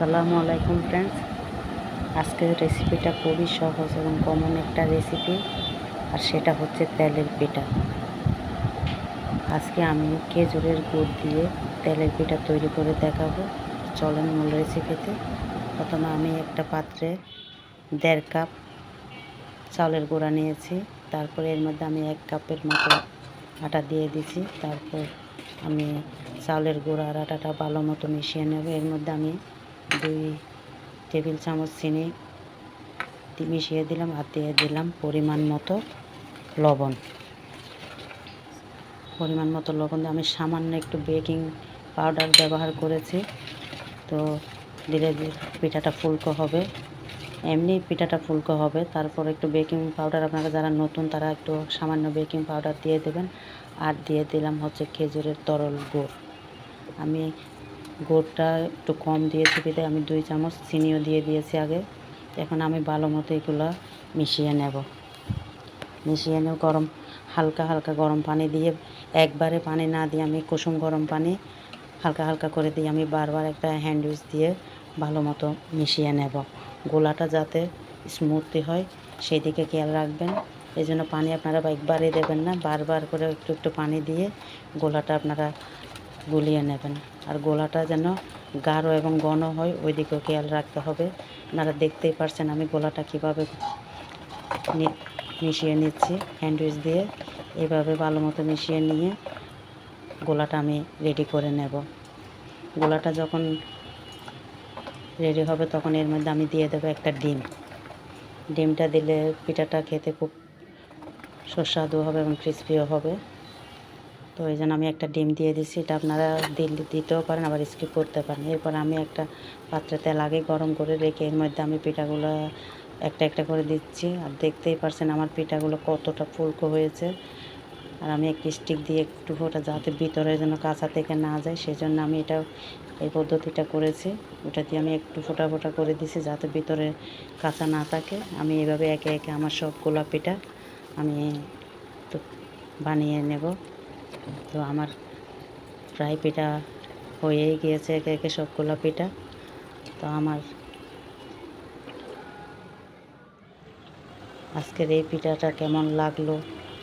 আসসালামু আলাইকুম ফ্রেন্ডস। আজকের রেসিপিটা খুবই সহজ এবং কমন একটা রেসিপি, আর সেটা হচ্ছে তেলের পিঠা। আজকে আমি খেজুরের গুড় দিয়ে তেলের পিঠা তৈরি করে দেখাবো। চলেন মূল রেসিপিতে। প্রথমে আমি একটা পাত্রে 1.5 কাপ চাউলের গুঁড়া নিয়েছি। তারপরে এর মধ্যে আমি 1 কাপের মতো আটা দিয়ে দিছি। তারপর আমি চাউলের গুঁড়া আর আটাটা ভালো মতো মিশিয়ে নেব। এর মধ্যে আমি 2 টেবিল চামচ চিনি মিশিয়ে দিলাম, আর দিয়ে দিলাম পরিমাণ মতো লবণ। দিয়ে আমি সামান্য একটু বেকিং পাউডার ব্যবহার করেছি। তো ধীরে ধীরে পিঠাটা ফুলকো হবে, এমনি পিঠাটা ফুলকো হবে। তারপর একটু বেকিং পাউডার, আপনারা যারা নতুন তারা একটু সামান্য বেকিং পাউডার দিয়ে দেবেন। আর দিয়ে দিলাম হচ্ছে খেজুরের তরল গুড়। আমি গুড়টা একটু কম দিয়েছি বিধায় আমি 2 চামচ চিনিও দিয়ে দিয়েছি আগে। এখন আমি ভালো মতো এগুলো মিশিয়ে নেব। হালকা হালকা গরম পানি দিয়ে, একবারে পানি না দিয়ে আমি কুসুম গরম পানি হালকা হালকা করে দিয়ে আমি বারবার একটা হ্যান্ড উইচ দিয়ে ভালো মতো মিশিয়ে নেব। গোলাটা যাতে স্মুথলি হয় সেই দিকে খেয়াল রাখবেন। এই জন্য পানি আপনারা একবারে দেবেন না, বারবার করে একটু একটু পানি দিয়ে গোলাটা আপনারা গুলিয়ে নেবেন। আর গোলাটা যেন গাঢ় এবং ঘন হয় ওই দিকেও খেয়াল রাখতে হবে। আপনারা দেখতেই পারছেন আমি গোলাটা কীভাবে মিশিয়ে নিচ্ছি হ্যান্ড উইচ দিয়ে। এভাবে ভালো মতো মিশিয়ে নিয়ে গোলাটা আমি রেডি করে নেব। গোলাটা যখন রেডি হবে তখন এর মধ্যে আমি দিয়ে দেবো একটা ডিম। ডিমটা দিলে পিঠাটা খেতে খুব সুস্বাদু হবে এবং ক্রিস্পিও হবে। তো এই জন্য আমি একটা ডিম দিয়ে দিচ্ছি। এটা আপনারা দিতেও পারেন, আবার স্কিপ করতে পারেন। এরপর আমি একটা পাত্রে তেল আগে গরম করে রেখে এর মধ্যে আমি পিঠাগুলো একটা একটা করে দিচ্ছি। আর দেখতেই পারছেন আমার পিঠাগুলো কতটা ফুলকো হয়েছে। আর আমি একটি স্টিক দিয়ে একটু ওটা যাতে ভিতরে যেন কাঁচা থেকে না যায়, সেজন্য আমি এই পদ্ধতিটা করেছি। ওটা দিয়ে আমি একটু ফোটা ফোটা করে দিছি যাতে ভিতরে কাঁচা না থাকে। আমি এভাবে একে একে আমার সবগুলো পিঠা আমি তো বানিয়ে নেব। তো আমার প্রায় পিঠা হয়েই গিয়েছে একে একে সবগুলো পিঠা। তো আমার আজকের এই পিঠাটা কেমন লাগলো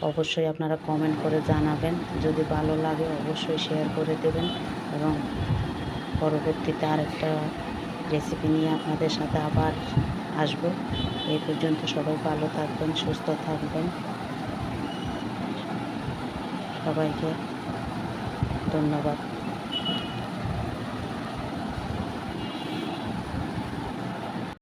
অবশ্যই আপনারা কমেন্ট করে জানাবেন। যদি ভালো লাগে অবশ্যই শেয়ার করে দেবেন, এবং পরবর্তীতে আরেকটা রেসিপি নিয়ে আপনাদের সাথে আবার আসব। এই পর্যন্ত সবাই ভালো থাকবেন, সুস্থ থাকবেন। সবাইকে ধন্যবাদ।